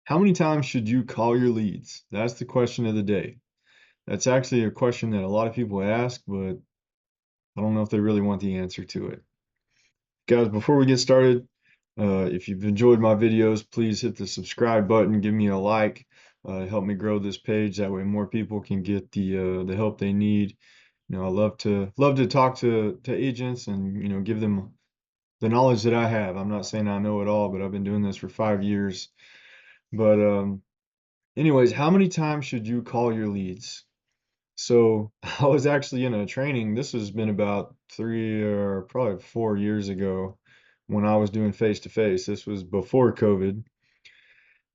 How many times should you call your leads? That's the question of the day. That's actually a question that a lot of people ask, but I don't know if they really want the answer to it. Guys, before we get started, if you've enjoyed my videos, please hit the subscribe button, give me a like, help me grow this page. That way more people can get the help they need. I love to talk to agents and give them the knowledge that I have. I'm not saying I know it all, but I've been doing this for 5 years. But anyways, how many times should you call your leads? So I was actually in a training. This has been about 3 or probably 4 years ago when I was doing face to face. This was before COVID.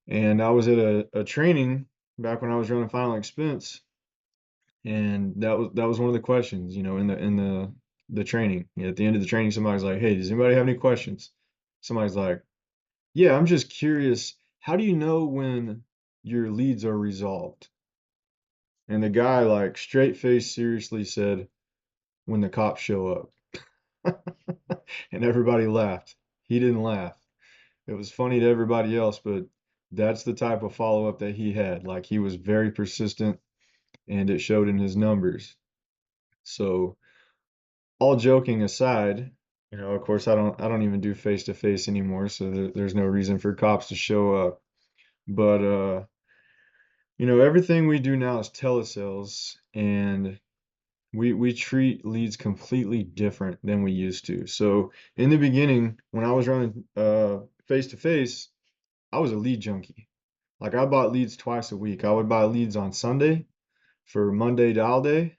And I was at a training back when I was running Final Expense. And that was one of the questions, in the training. At the end of the training, somebody's like, "Hey, does anybody have any questions?" Somebody's like, "Yeah, I'm just curious. How do you know when your leads are resolved?" And the guy, like, straight face seriously said, "When the cops show up." And everybody laughed. He didn't laugh. It was funny to everybody else, but that's the type of follow-up that he had. Like, he was very persistent and it showed in his numbers. So, all joking aside, of course, I don't even do face to face anymore, so there's no reason for cops to show up. But everything we do now is telesales, and we treat leads completely different than we used to. So in the beginning, when I was running face to face, I was a lead junkie. Like, I bought leads twice a week. I would buy leads on Sunday for Monday dial day,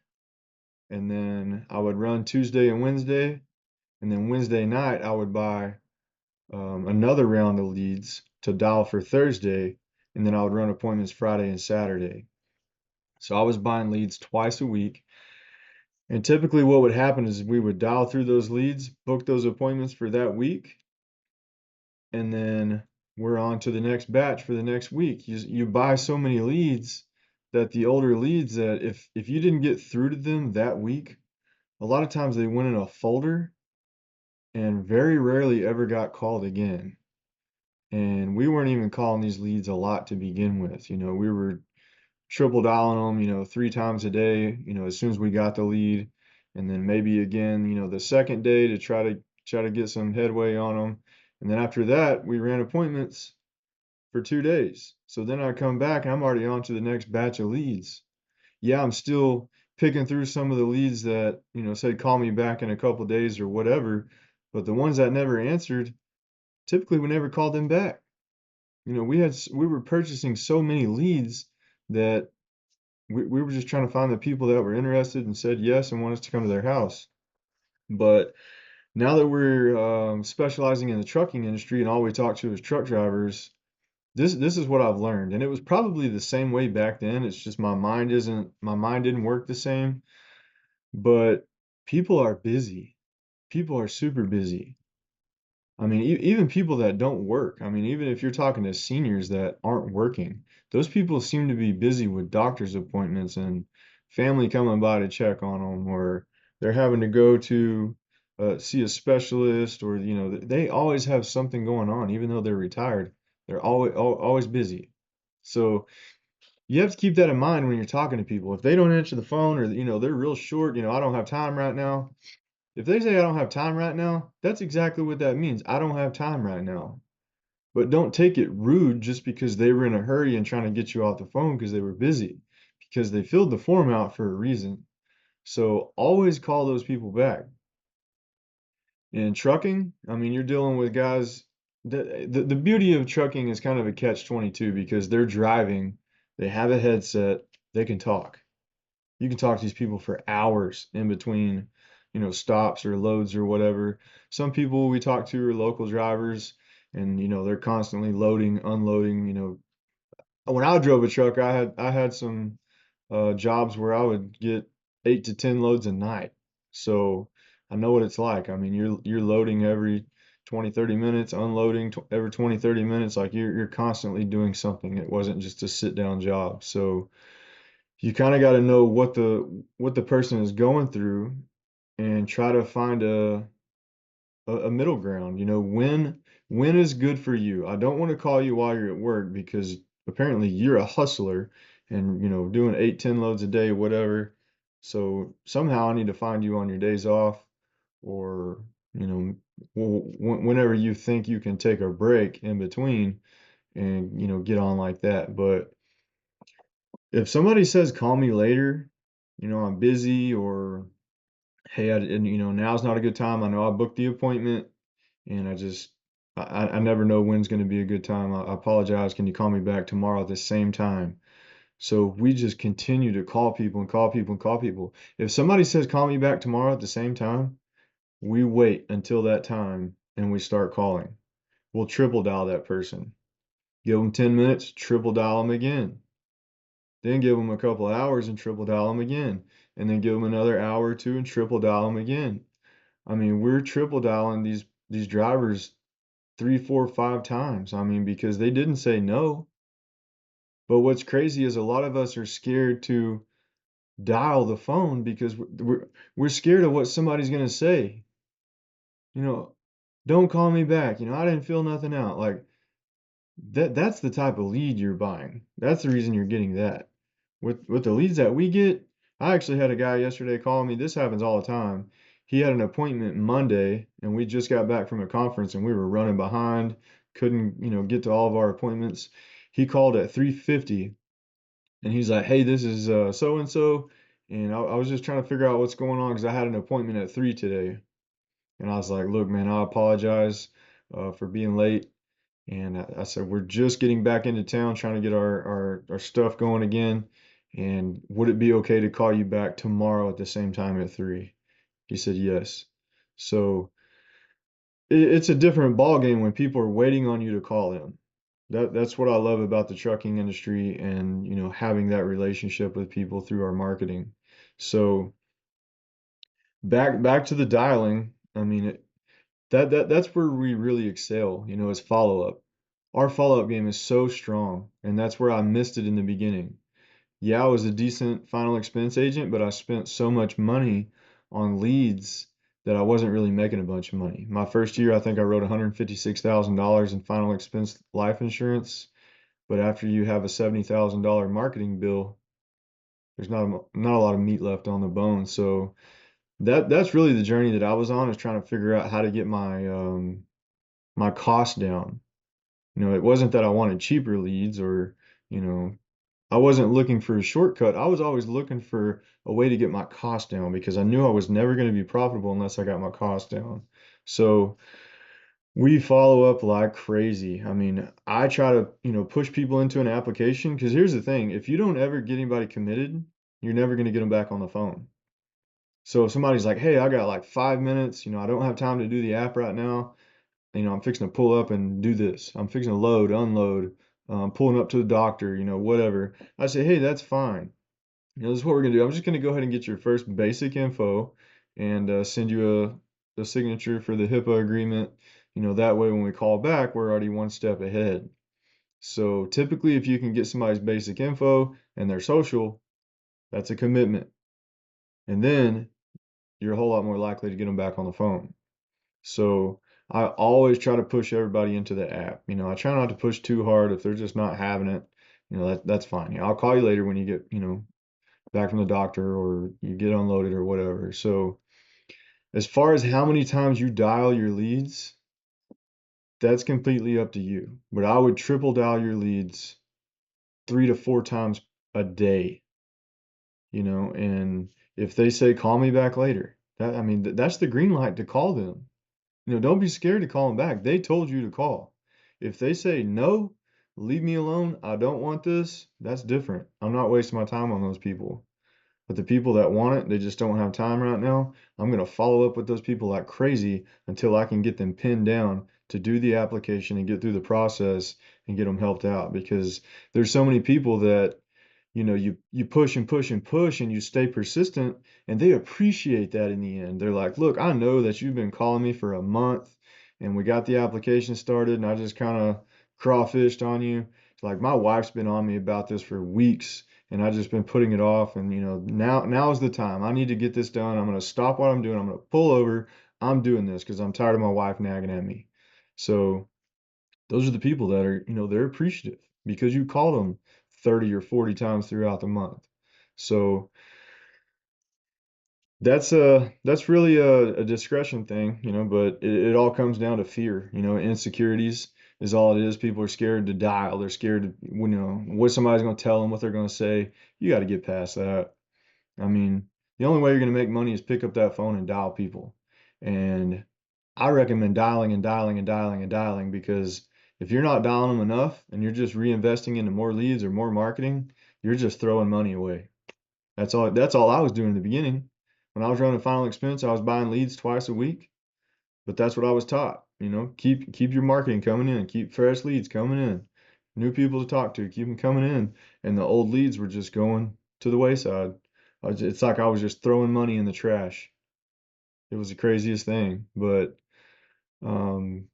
and then I would run Tuesday and Wednesday, and then Wednesday night I would buy another round of leads to dial for Thursday, and then I would run appointments Friday and Saturday. So I was buying leads twice a week. And typically what would happen is we would dial through those leads, book those appointments for that week, and then we're on to the next batch for the next week. You buy so many leads that the older leads, that if you didn't get through to them that week, a lot of times they went in a folder and very rarely ever got called again. And we weren't even calling these leads a lot to begin with. We were triple dialing them, 3 times a day, as soon as we got the lead, and then maybe again, the second day to try to get some headway on them. And then after that, we ran appointments for 2 days. So then I come back and I'm already on to the next batch of leads. Yeah, I'm still picking through some of the leads that, said call me back in a couple days or whatever, but the ones that never answered, typically we never called them back. We were purchasing so many leads that we were just trying to find the people that were interested and said yes and want us to come to their house. But now that we're specializing in the trucking industry and all we talk to is truck drivers, this is what I've learned. And it was probably the same way back then. It's just my mind didn't work the same. But people are busy. People are super busy. I mean, even people that don't work. I mean, even if you're talking to seniors that aren't working, those people seem to be busy with doctor's appointments and family coming by to check on them, or they're having to go to see a specialist, or they always have something going on, even though they're retired. They're always busy. So you have to keep that in mind when you're talking to people. If they don't answer the phone, or they're real short, I don't have time right now. If they say I don't have time right now, that's exactly what that means. I don't have time right now. But don't take it rude just because they were in a hurry and trying to get you off the phone because they were busy, because they filled the form out for a reason. So always call those people back. In trucking, I mean, you're dealing with guys. The beauty of trucking is kind of a catch-22 because they're driving, they have a headset, they can talk. You can talk to these people for hours in between, stops or loads or whatever. Some people we talk to are local drivers, and they're constantly loading, unloading. When I drove a truck, I had some jobs where I would get 8 to 10 loads a night. So I know what it's like. I mean, you're loading every 20, 30 minutes, unloading every 20, 30 minutes. Like, you're constantly doing something. It wasn't just a sit down job. So you kind of got to know what the person is going through and try to find a middle ground. When when is good for you? I don't want to call you while you're at work because apparently you're a hustler and, doing 8, 10 loads a day, whatever. So somehow I need to find you on your days off or, you know, whenever you think you can take a break in between and, get on like that. But if somebody says, call me later, I'm busy or, hey, and, now's not a good time. I know I booked the appointment and I never know when's going to be a good time. I apologize. Can you call me back tomorrow at the same time? So we just continue to call people and call people and call people. If somebody says, call me back tomorrow at the same time, we wait until that time and we start calling. We'll triple dial that person. Give them 10 minutes, triple dial them again. Then give them a couple of hours and triple dial them again. And then give them another hour or two and triple dial them again. I mean, we're triple dialing these drivers 3, 4, 5 times. I mean, because they didn't say no. But what's crazy is a lot of us are scared to dial the phone because we're scared of what somebody's gonna say. You know, don't call me back. I didn't fill nothing out. Like that's the type of lead you're buying. That's the reason you're getting that. With the leads that we get, I actually had a guy yesterday call me. This happens all the time. He had an appointment Monday, and we just got back from a conference, and we were running behind, couldn't, get to all of our appointments. He called at 3:50, and he's like, "Hey, this is so and so," and I was just trying to figure out what's going on because I had an appointment at 3 today, and I was like, "Look, man, I apologize for being late." And I said, we're just getting back into town, trying to get our stuff going again. And would it be okay to call you back tomorrow at the same time at 3? He said, yes. So it's a different ball game when people are waiting on you to call them. That's what I love about the trucking industry and, having that relationship with people through our marketing. So back to the dialing. I mean, that's where we really excel, is follow up. Our follow up game is so strong, and that's where I missed it in the beginning. Yeah, I was a decent final expense agent, but I spent so much money on leads that I wasn't really making a bunch of money. My first year, I think I wrote $156,000 in final expense life insurance, but after you have a $70,000 marketing bill, there's not a lot of meat left on the bone. So that's really the journey that I was on, is trying to figure out how to get my costs down. It wasn't that I wanted cheaper leads or, you know, I wasn't looking for a shortcut. I was always looking for a way to get my cost down because I knew I was never going to be profitable unless I got my cost down. So we follow up like crazy. I mean, I try to, push people into an application because here's the thing, if you don't ever get anybody committed, you're never going to get them back on the phone. So if somebody's like, hey, I got like 5 minutes, I don't have time to do the app right now. I'm fixing to pull up and do this. I'm fixing to load, unload, pulling up to the doctor, whatever. I say, hey, that's fine. This is what we're gonna do. I'm just gonna go ahead and get your first basic info and send you a signature for the HIPAA agreement. That way when we call back, we're already one step ahead. So typically, if you can get somebody's basic info and their social, that's a commitment. And then you're a whole lot more likely to get them back on the phone. So I always try to push everybody into the app. I try not to push too hard if they're just not having it. That's fine. I'll call you later when you get, back from the doctor or you get unloaded or whatever. So as far as how many times you dial your leads, that's completely up to you. But I would triple dial your leads 3 to 4 times a day, and if they say call me back later, I mean that's the green light to call them. Don't be scared to call them back. They told you to call. If they say no, leave me alone, I don't want this, that's different. I'm not wasting my time on those people. But the people that want it, they just don't have time right now. I'm going to follow up with those people like crazy until I can get them pinned down to do the application and get through the process and get them helped out because there's so many people that you push and push and push and you stay persistent and they appreciate that in the end. They're like, look, I know that you've been calling me for a month and we got the application started and I just kind of crawfished on you. It's like my wife's been on me about this for weeks and I just been putting it off and now is the time. I need to get this done. I'm going to stop what I'm doing. I'm going to pull over. I'm doing this because I'm tired of my wife nagging at me. So those are the people that are, they're appreciative because you call them 30 or 40 times throughout the month. So that's really a discretion thing, but it all comes down to fear, insecurities is all it is. People are scared to dial. They're scared to, what somebody's going to tell them, what they're going to say. You got to get past that. I mean, the only way you're going to make money is pick up that phone and dial people. And I recommend dialing and dialing and dialing and dialing because if you're not dialing them enough and you're just reinvesting into more leads or more marketing, you're just throwing money away. That's all I was doing in the beginning. When I was running Final Expense, I was buying leads twice a week, but that's what I was taught. Keep your marketing coming in, keep fresh leads coming in, new people to talk to, keep them coming in, and the old leads were just going to the wayside. It's like I was just throwing money in the trash. It was the craziest thing, but um,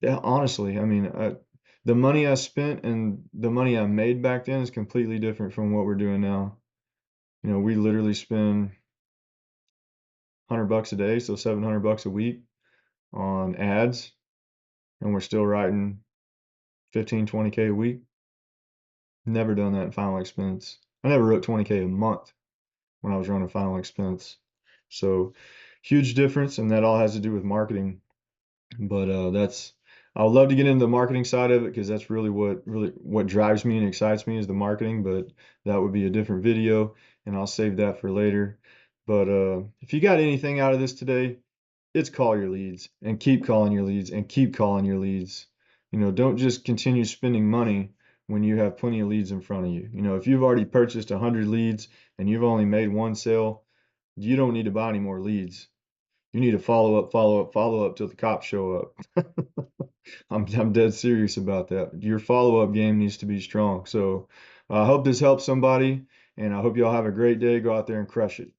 yeah, honestly, I mean, the money I spent and the money I made back then is completely different from what we're doing now. We literally spend $100 a day, so $700 a week on ads, and we're still writing 15, 20K a week. Never done that in Final Expense. I never wrote 20K a month when I was running Final Expense. So huge difference, and that all has to do with marketing. But I would love to get into the marketing side of it because that's really what drives me and excites me is the marketing. But that would be a different video, and I'll save that for later. But if you got anything out of this today, it's call your leads and keep calling your leads and keep calling your leads. Don't just continue spending money when you have plenty of leads in front of you. If you've already purchased 100 leads and you've only made one sale, you don't need to buy any more leads. You need to follow up, follow up, follow up till the cops show up. I'm dead serious about that. Your follow up game needs to be strong. So I hope this helps somebody, and I hope y'all have a great day. Go out there and crush it.